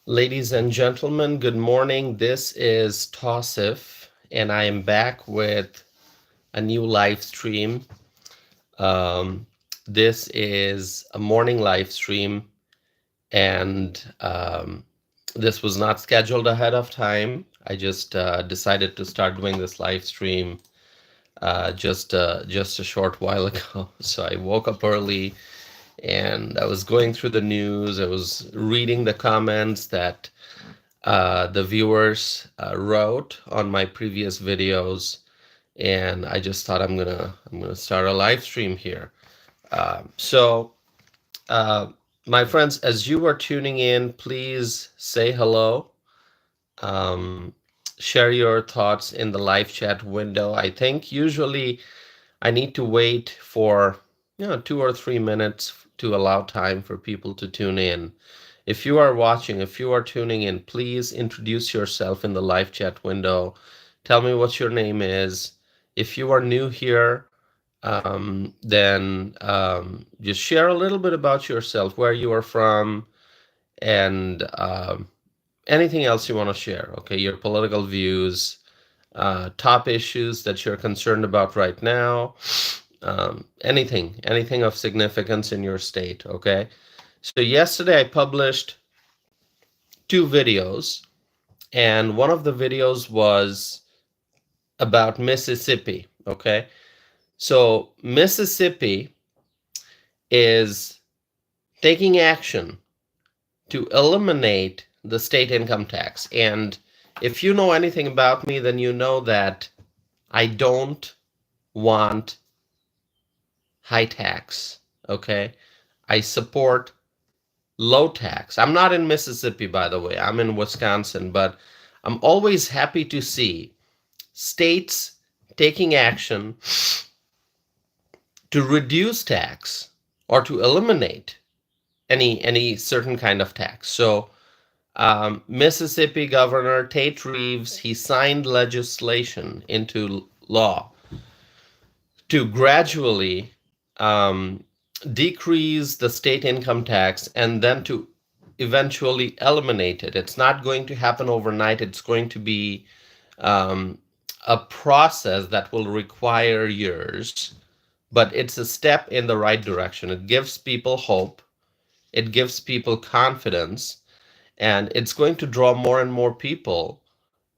Ladies and gentlemen, good morning. This is Tausif, and I am back with a new live stream. Um, this is a morning live stream, and this was not scheduled ahead of time. I just decided to start doing this live stream just a short while ago. So I woke up early, and I was going through the news. I was reading the comments that the viewers wrote on my previous videos, and I just thought I'm gonna start a live stream here. So, uh, my friends, as you are tuning in, please say hello. Um, Share your thoughts in the live chat window. I think usually I need to wait for 2 or 3 minutes to allow time for people to tune in. If you are watching, if you are tuning in, please introduce yourself in the live chat window. Tell me what your name is. If you are new here, then just share a little bit about yourself, where you are from, and anything else you want to share. Okay, your political views, top issues that you're concerned about right now, anything of significance in your state. Okay, so yesterday I published 2 videos, and one of the videos was about Mississippi. Okay, so Mississippi is taking action to eliminate the state income tax. And if you know anything about me, then you know that I don't want high tax. Okay, I support low tax. I'm not in Mississippi, by the way. I'm in Wisconsin, but I'm always happy to see states taking action to reduce tax or to eliminate any certain kind of tax. So Mississippi Governor Tate Reeves, he signed legislation into law to gradually um, decrease the state income tax and then to eventually eliminate it. It's not going to happen overnight. It's going to be um, a process that will require years, but it's a step in the right direction. It gives people hope, it gives people confidence, and it's going to draw more and more people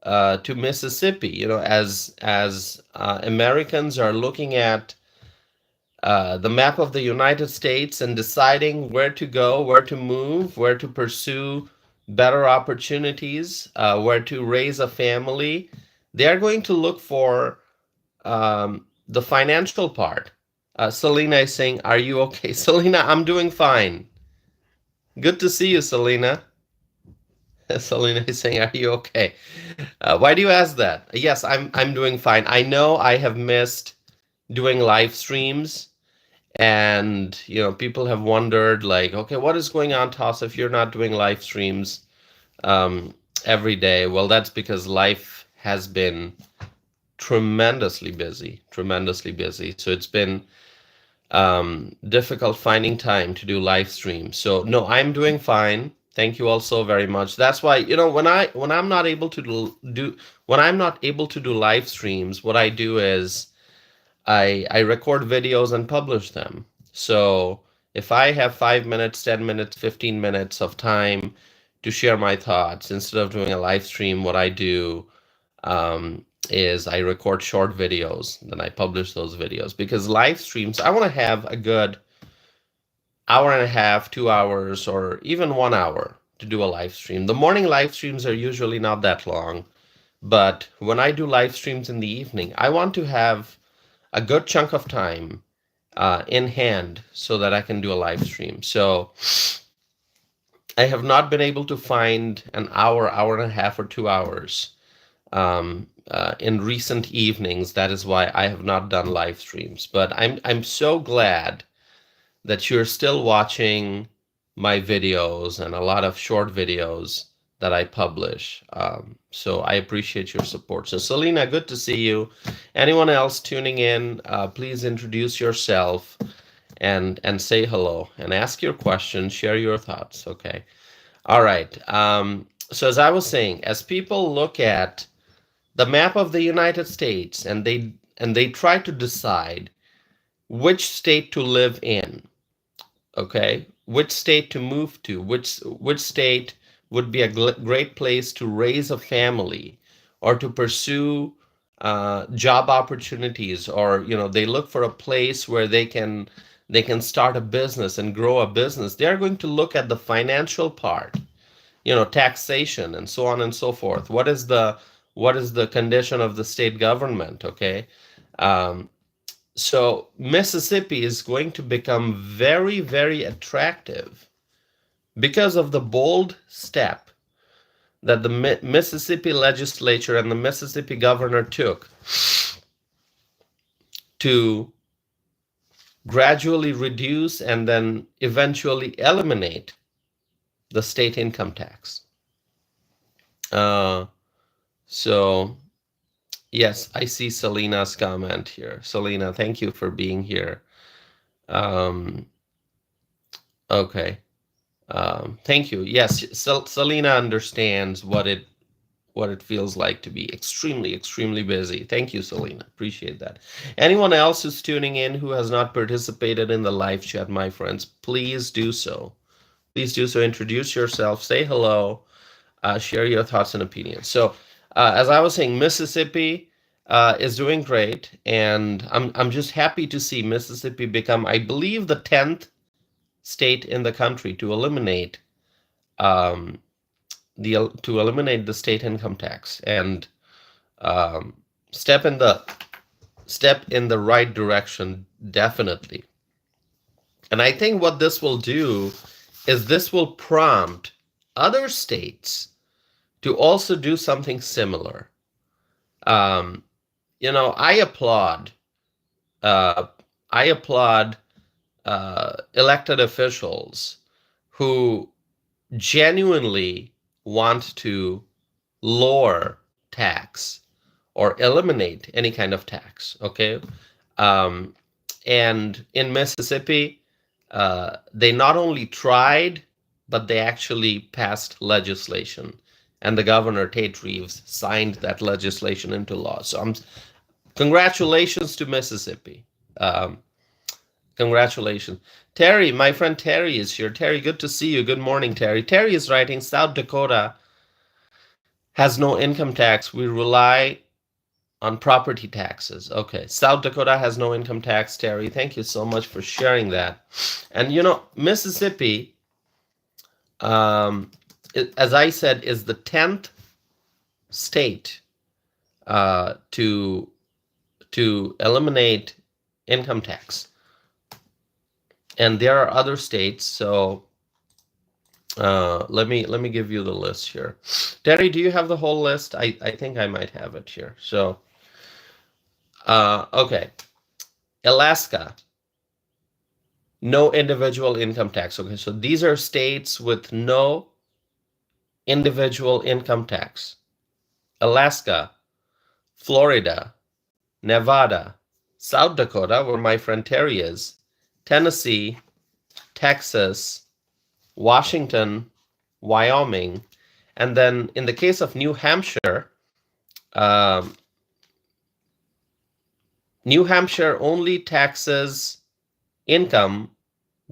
to Mississippi. You know, as Americans are looking at the map of the United States and deciding where to go, where to move, where to pursue better opportunities, where to raise a family, they are going to look for the financial part. Selena is saying, "Are you okay?" Selena, I'm doing fine. Good to see you, Selena. Selena is saying, "Are you okay?" Why do you ask that? Yes, I'm doing fine. I know I have missed doing live streams, and people have wondered, like, okay, what is going on, Toss, if you're not doing live streams um, every day? Well, that's because life has been tremendously busy, tremendously busy. So it's been difficult finding time to do live streams. So no, I'm doing fine. Thank you all so very much. That's why, when I'm not able to when I'm not able to do live streams, what I do is I record videos and publish them. So if I have 5 minutes, 10 minutes, 15 minutes of time to share my thoughts, instead of doing a live stream, what I do is I record short videos, then I publish those videos. Because live streams, I want to have a good hour and a half, 2 hours, or even 1 hour to do a live stream. The morning live streams are usually not that long, but when I do live streams in the evening, I want to have a good chunk of time in hand so that I can do a live stream. So I have not been able to find an hour, hour and a half, or 2 hours in recent evenings. That is why I have not done live streams. But I'm so glad that you're still watching my videos and a lot of short videos that I publish. So I appreciate your support. So Selena, good to see you. Anyone else tuning in, please introduce yourself and say hello and ask your questions, share your thoughts. Okay. All right. So as I was saying, as people look at the map of the United States and they try to decide which state to live in, okay, which state to move to, which state would be a great place to raise a family or to pursue job opportunities, or they look for a place where they can start a business and grow a business. They are going to look at the financial part, taxation and so on and so forth. What is the condition of the state government? Okay. Um, so Mississippi is going to become very, very attractive because of the bold step that the Mississippi legislature and the Mississippi governor took to gradually reduce and then eventually eliminate the state income tax. So yes, I see Selena's comment here. Selena, thank you for being here. Okay. Thank you. Yes, Selena understands what it feels like to be extremely, extremely busy. Thank you, Selena. Appreciate that. Anyone else who's tuning in who has not participated in the live chat, my friends, please do so. Please do so. Introduce yourself. Say hello. Share your thoughts and opinions. So, as I was saying, Mississippi is doing great, and I'm just happy to see Mississippi become, I believe, the 10th state in the country to eliminate the state income tax, and step in the right direction, definitely. And I think what this will do is this will prompt other states to also do something similar. I applaud elected officials who genuinely want to lower tax or eliminate any kind of tax. Okay. And in Mississippi, they not only tried, but they actually passed legislation. And the governor, Tate Reeves, signed that legislation into law. So congratulations to Mississippi. Congratulations. Terry, my friend Terry is here. Terry, good to see you. Good morning, Terry. Terry is writing, South Dakota has no income tax. We rely on property taxes. Okay. South Dakota has no income tax, Terry. Thank you so much for sharing that. And Mississippi, as I said, is the 10th state to eliminate income tax. And there are other states. So let me give you the list here. Terry, do you have the whole list? I think I might have it here. So okay. Alaska, no individual income tax. Okay, so these are states with no individual income tax. Alaska, Florida, Nevada, South Dakota, where my friend Terry is, Tennessee, Texas, Washington, Wyoming, and then in the case of New Hampshire, New Hampshire only taxes income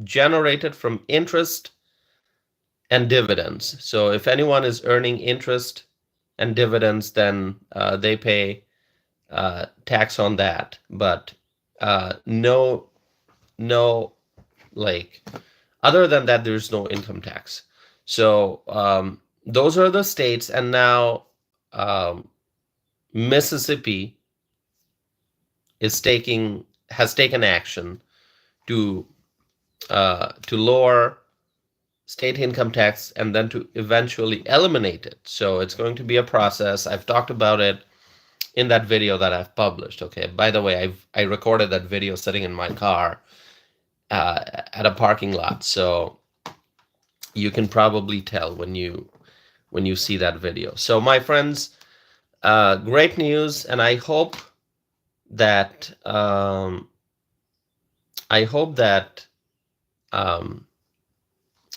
generated from interest and dividends. So if anyone is earning interest and dividends, then they pay tax on that. But no, like, other than that, there's no income tax. So those are the states, and now Mississippi has taken action to lower state income tax and then to eventually eliminate it. So it's going to be a process. I've talked about it in that video that I've published. Okay. By the way, I recorded that video sitting in my car at a parking lot. So you can probably tell when you see that video. So my friends, great news, and I hope that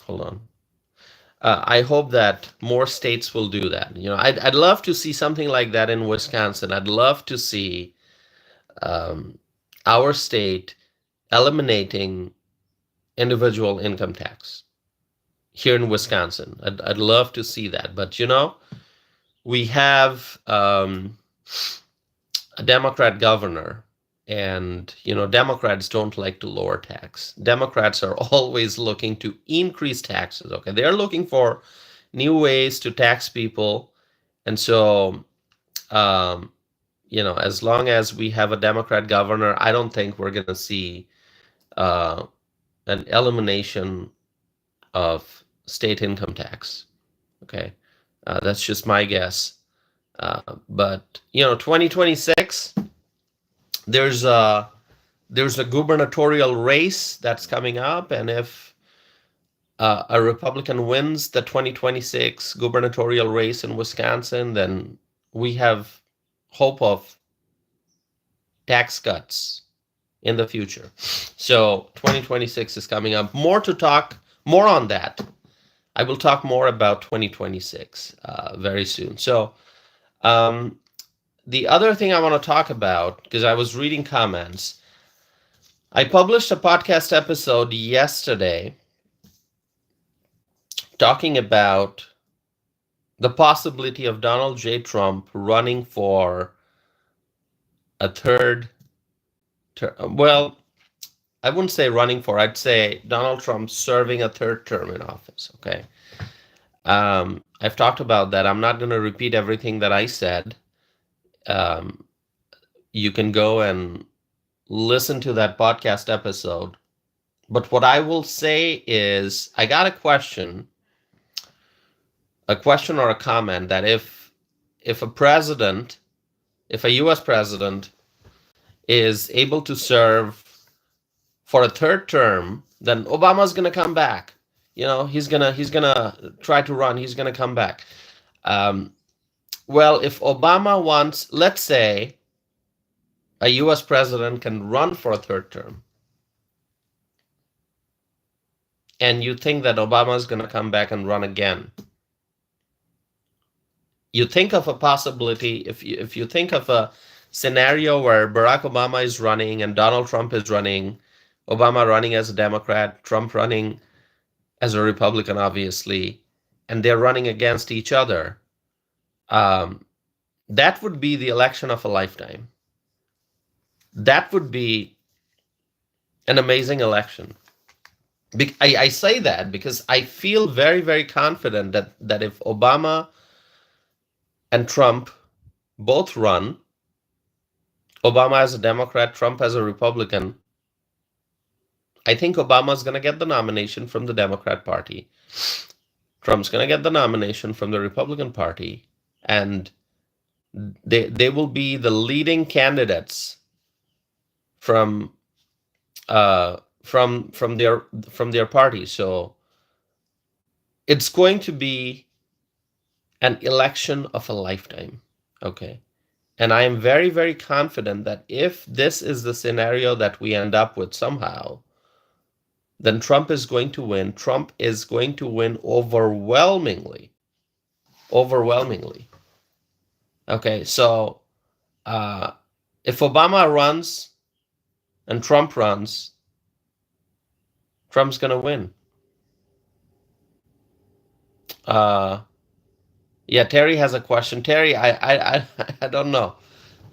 hold on. I hope that more states will do that. I'd love to see something like that in Wisconsin. I'd love to see um, our state eliminating individual income tax here in Wisconsin. I'd love to see that. But we have a Democrat governor, and Democrats don't like to lower tax. Democrats are always looking to increase taxes. Okay, they're looking for new ways to tax people, and so as long as we have a Democrat governor, I don't think we're going to see an elimination of state income tax. Okay, that's just my guess. But 2026, there's a gubernatorial race that's coming up, and if a Republican wins the 2026 gubernatorial race in Wisconsin, then we have hope of tax cuts in the future. So 2026 is coming up. More on that. I will talk more about 2026 very soon. So the other thing I want to talk about, because I was reading comments, I published a podcast episode yesterday talking about the possibility of Donald J. Trump running for a third term. Well, I wouldn't say running for, I'd say Donald Trump serving a third term in office. Okay. I've talked about that. I'm not going to repeat everything that I said. You can go and listen to that podcast episode. But what I will say is, I got a question or a comment that if a U.S. president is able to serve for a third term, then Obama's going to come back. He's gonna try to run. He's gonna come back. Well, if Obama wants, let's say, a U.S. president can run for a third term, and you think that Obama is going to come back and run again, you think of a possibility. If you think of a scenario where Barack Obama is running and Donald Trump is running, Obama running as a Democrat, Trump running as a Republican, obviously, and they're running against each other, that would be the election of a lifetime. That would be an amazing election. I say that because I feel very, very confident that if Obama and Trump both run, Obama as a Democrat, Trump as a Republican, I think Obama's going to get the nomination from the Democrat Party. Trump's going to get the nomination from the Republican Party, and they will be the leading candidates from their party. So it's going to be an election of a lifetime. Okay. And I am very, very confident that if this is the scenario that we end up with somehow, then Trump is going to win. Trump is going to win overwhelmingly. Okay, so if Obama runs and Trump runs, Trump's going to win. Yeah, Terry has a question. Terry, I don't know.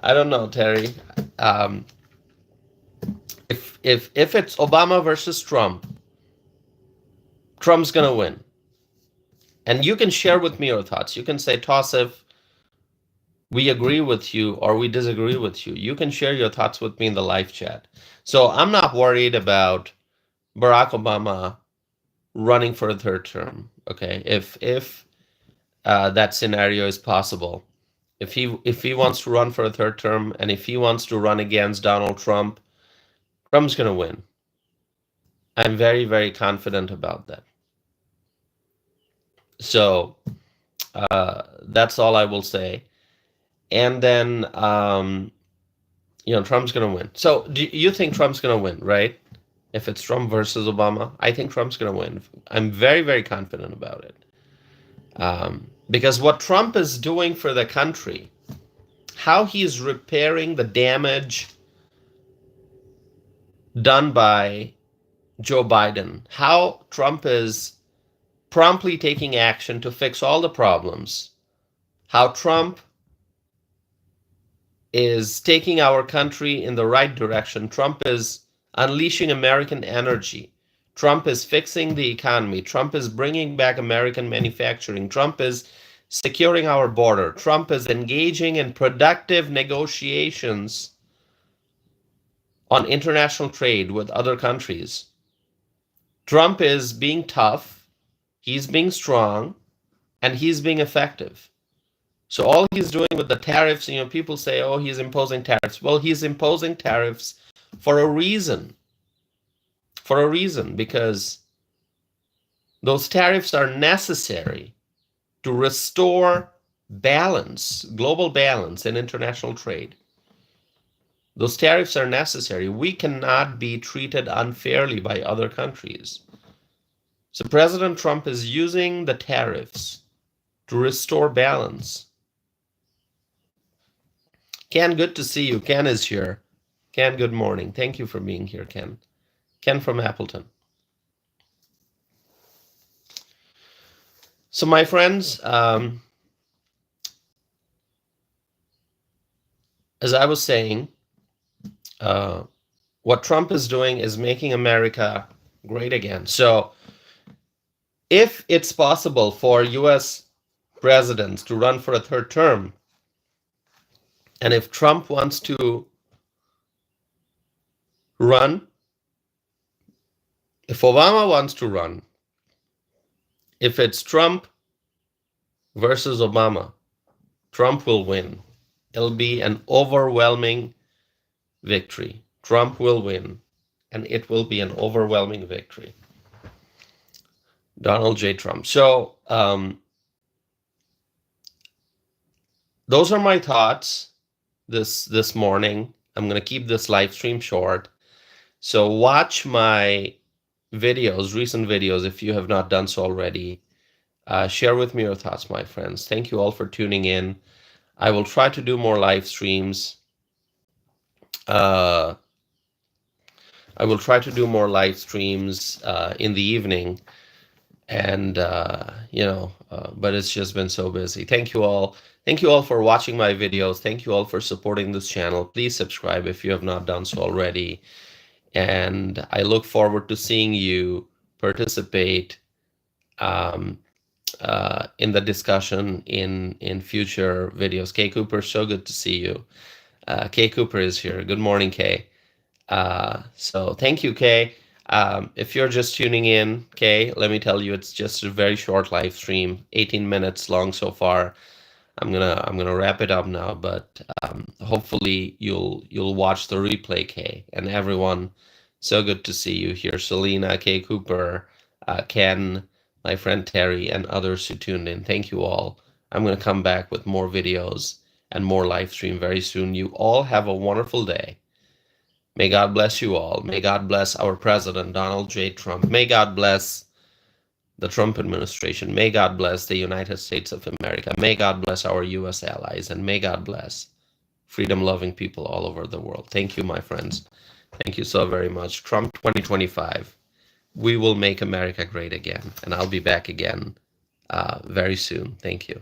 I don't know, Terry. If it's Obama versus Trump, Trump's gonna win. And you can share with me your thoughts. You can say, Tausif, we agree with you or we disagree with you. You can share your thoughts with me in the live chat. So I'm not worried about Barack Obama running for a third term. Okay, if that scenario is possible, if he wants to run for a third term, and if he wants to run against Donald Trump, Trump's going to win. I'm very, very confident about that. So that's all I will say. And then, Trump's going to win. So do you think Trump's going to win, right? If it's Trump versus Obama, I think Trump's going to win. I'm very, very confident about it. Because what Trump is doing for the country, how he's repairing the damage done by Joe Biden, how Trump is promptly taking action to fix all the problems, how Trump is taking our country in the right direction. Trump is unleashing American energy. Trump is fixing the economy. Trump is bringing back American manufacturing. Trump is securing our border. Trump is engaging in productive negotiations on international trade with other countries. Trump is being tough, he's being strong, and he's being effective. So all he's doing with the tariffs, people say, oh, he's imposing tariffs. Well, he's imposing tariffs for a reason. For a reason, because those tariffs are necessary to restore balance, global balance in international trade. Those tariffs are necessary. We cannot be treated unfairly by other countries. So President Trump is using the tariffs to restore balance. Ken, good to see you. Ken is here. Ken, good morning. Thank you for being here, Ken. Ken from Appleton. So my friends, as I was saying, what Trump is doing is making America great again. So if it's possible for US presidents to run for a third term, and if Trump wants to run, if Obama wants to run, if it's Trump versus Obama, Trump will win. It'll be an overwhelming victory. Trump will win, and it will be an overwhelming victory. Donald J. Trump. So those are my thoughts this morning. I'm going to keep this live stream short. So watch my videos, recent videos, if you have not done so already. Share with me your thoughts, my friends. Thank you all for tuning in. I will try to do more live streams. I will try to do more live streams in the evening, and but it's just been so busy. Thank you all. Thank you all for watching my videos. Thank you all for supporting this channel. Please subscribe if you have not done so already. And I look forward to seeing you participate in the discussion in future videos. Kay Cooper, so good to see you. Kay Cooper is here. Good morning, Kay. So thank you, Kay. If you're just tuning in, Kay, let me tell you, it's just a very short live stream, 18 minutes long so far. I'm gonna wrap it up now, but hopefully you'll watch the replay, Kay, and everyone. So good to see you here, Selena, Kay Cooper, Ken, my friend Terry, and others who tuned in. Thank you all. I'm gonna come back with more videos and more live stream very soon. You all have a wonderful day. May God bless you all. May God bless our president, Donald J. Trump. May God bless the Trump administration. May God bless the United States of America. May God bless our U.S. allies. And may God bless freedom-loving people all over the world. Thank you, my friends. Thank you so very much. Trump 2025. We will make America great again. And I'll be back again very soon. Thank you.